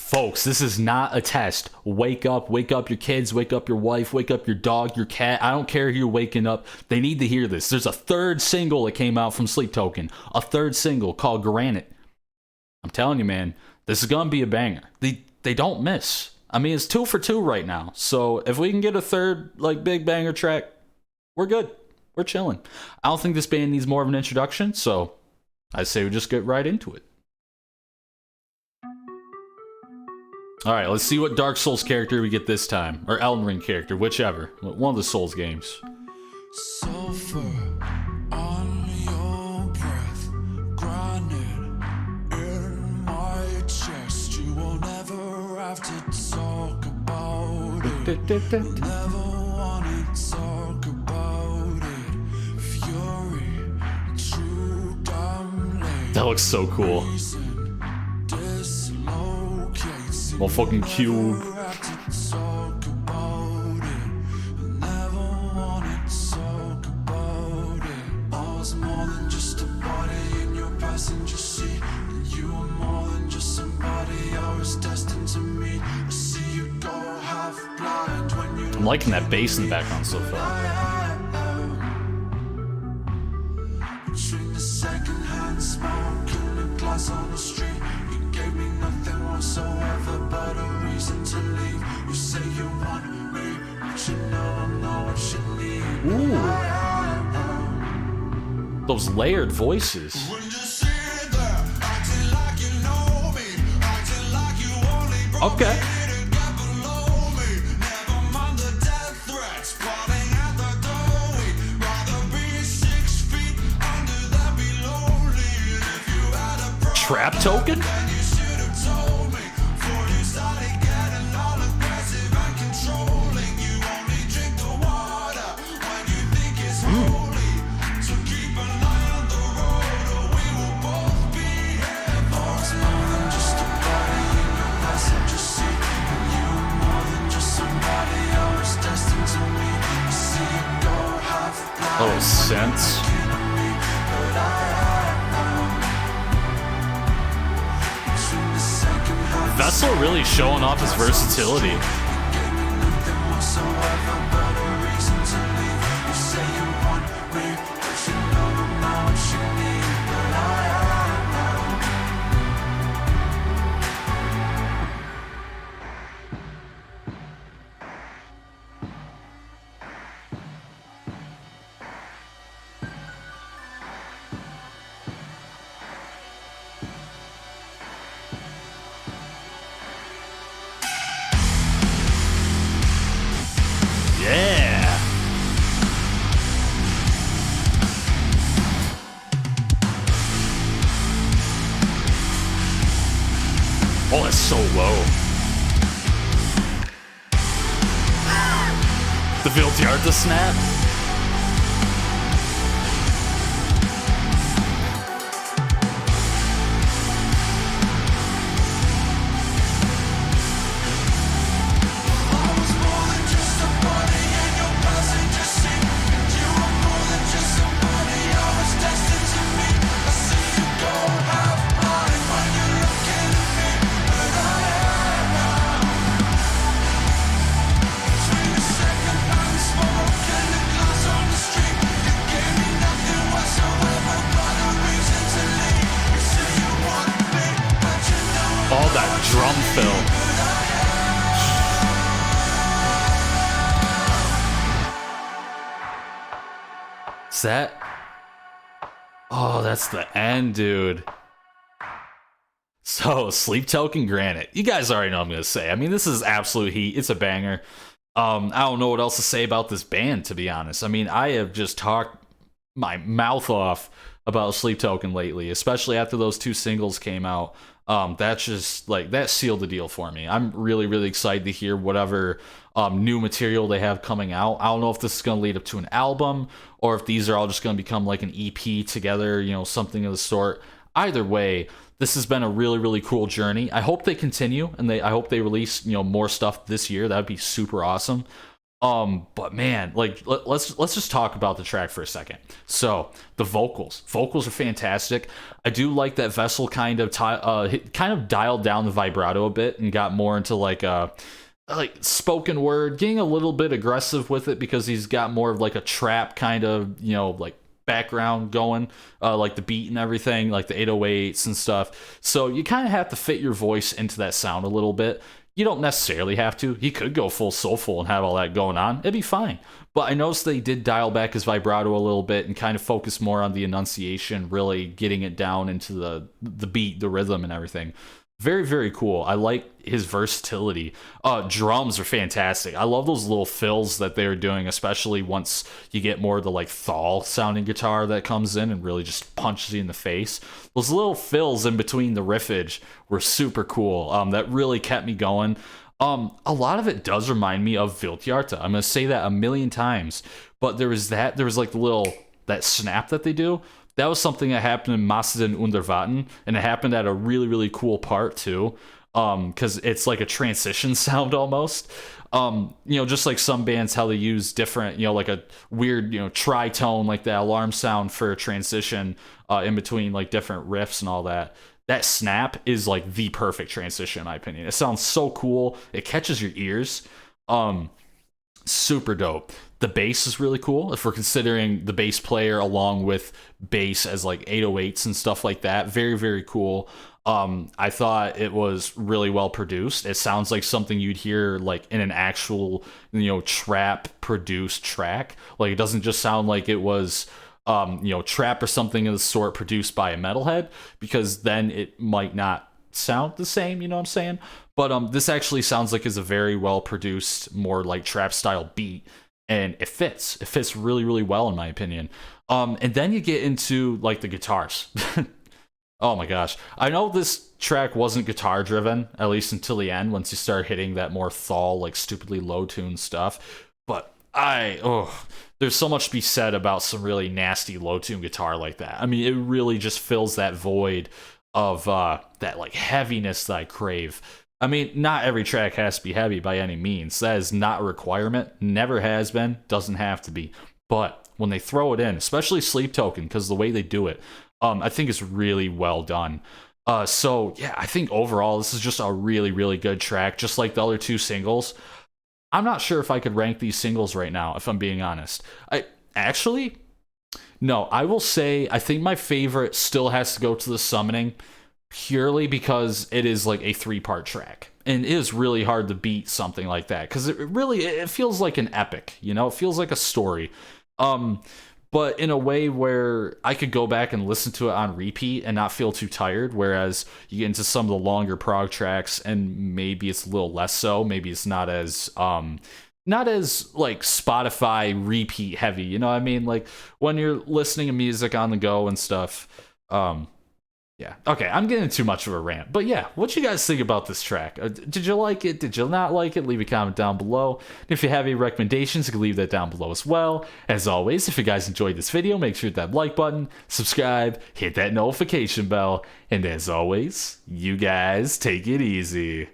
Folks, this is not a test. Wake up your kids, wake up your wife, wake up your dog, your cat. I don't care who you're waking up. They need to hear this. There's a third single that came out from Sleep Token. A third single called Granite. I'm telling you, man, this is gonna be a banger. They don't miss. I mean, it's 2 for 2 right now. So if we can get a third like big banger track, we're good. We're chilling. I don't think this band needs more of an introduction, so I say we just get right into it. Alright, let's see what Dark Souls character we get this time. Or Elden Ring character, whichever. One of the Souls games. Sulfur on your breath, granite in my chest. You will never have to talk about it. Never want to talk about it. Fury, true damn late. That looks so cool. Motherfucking cube. I'm liking that bass in the background so far. Between the second-hand smoke and the glass on the street, you gave me nothing whatsoever but a reason to leave. You say you want me, but you know what you need. Ooh. Those layered voices. When you sit there, acting like you know me, acting like you only broke Okay. it and got below me. Never mind the death threats, plotting at the doorway. Rather be 6 feet under than be lonely. And if you had a problem, Trap token? then you should have told me. Before you started getting all aggressive and controlling. You only drink the water when you think it's holy. So keep an eye on the road or we will both be here. It's more than just a body in your passenger seat. And you are more than just somebody I was destined to meet. I see you go half blind. Little sense. Vessel really showing off his versatility. Yeah. Oh, that's so low. The Viltiart to snap. All that drum fill. Is that? Oh, that's the end, dude. So, Sleep Token Granite. You guys already know what I'm going to say. I mean, this is absolute heat. It's a banger. I don't know what else to say about this band, to be honest. I mean, I have just talked my mouth off about Sleep Token lately, especially after those 2 singles came out. That's just like that sealed the deal for me. I'm really, really excited to hear whatever new material they have coming out. I don't know if this is going to lead up to an album or if these are all just going to become like an EP together, you know, something of the sort. Either way, this has been a really, really cool journey. I hope they continue and I hope they release, you know, more stuff this year. That'd be super awesome. But man, like let's just talk about the track for a second. So the vocals are fantastic. I do like that Vessel kind of dialed down the vibrato a bit and got more into like spoken word, getting a little bit aggressive with it because he's got more of like a trap kind of, like background going, like the beat and everything, like the 808s and stuff. So you kind of have to fit your voice into that sound a little bit. You don't necessarily have to. He could go full soulful and have all that going on. It'd be fine. But I noticed they did dial back his vibrato a little bit and kind of focus more on the enunciation, really getting it down into the beat, the rhythm, and everything. Very, very cool. I like his versatility. Drums are fantastic. I love those little fills that they're doing, especially once you get more of the like Thal sounding guitar that comes in and really just punches you in the face. Those little fills in between the riffage were super cool. That really kept me going. A lot of it does remind me of Viltjarta. I'm gonna say that a million times, but there was like that snap that they do. That was something that happened in Maceden under Watten, and it happened at a really, really cool part too, because it's like a transition sound almost. Just like some bands, how they use different, like a weird, tritone, like that alarm sound for a transition in between like different riffs and all that. That snap is like the perfect transition, in my opinion. It sounds so cool. It catches your ears. Super dope. The bass is really cool if we're considering the bass player along with bass as like 808s and stuff like that. Very, very cool. I thought it was really well produced. It sounds like something you'd hear like in an actual, trap produced track. Like it doesn't just sound like it was trap or something of the sort produced by a metalhead, because then it might not sound the same, you know what I'm saying? But this actually sounds like it's a very well produced, more like trap style beat, and it fits really, really well in my opinion. And then you get into like the guitars. Oh my gosh, I know this track wasn't guitar driven, at least until the end, once you start hitting that more Thal, like stupidly low tune stuff. But there's so much to be said about some really nasty low tune guitar like that. I mean, it really just fills that void of that like heaviness that I crave. I mean, not every track has to be heavy by any means. That is not a requirement. Never has been. Doesn't have to be. But when they throw it in, especially Sleep Token, because the way they do it, I think it's really well done. So yeah, I think overall this is just a really, really good track, just like the other two singles. I'm not sure if I could rank these singles right now, if I'm being honest. No, I will say I think my favorite still has to go to The Summoning, purely because it is like a 3-part track. And it is really hard to beat something like that, because it feels like an epic, it feels like a story. But in a way where I could go back and listen to it on repeat and not feel too tired, whereas you get into some of the longer prog tracks and maybe it's a little less so. Maybe it's not as like Spotify repeat heavy, you know what I mean? Like when you're listening to music on the go and stuff. Yeah. Okay, I'm getting too much of a rant. But yeah, what you guys think about this track? Did you like it? Did you not like it? Leave a comment down below. And if you have any recommendations, you can leave that down below as well. As always, if you guys enjoyed this video, make sure to hit that like button, subscribe, hit that notification bell, and as always, you guys take it easy.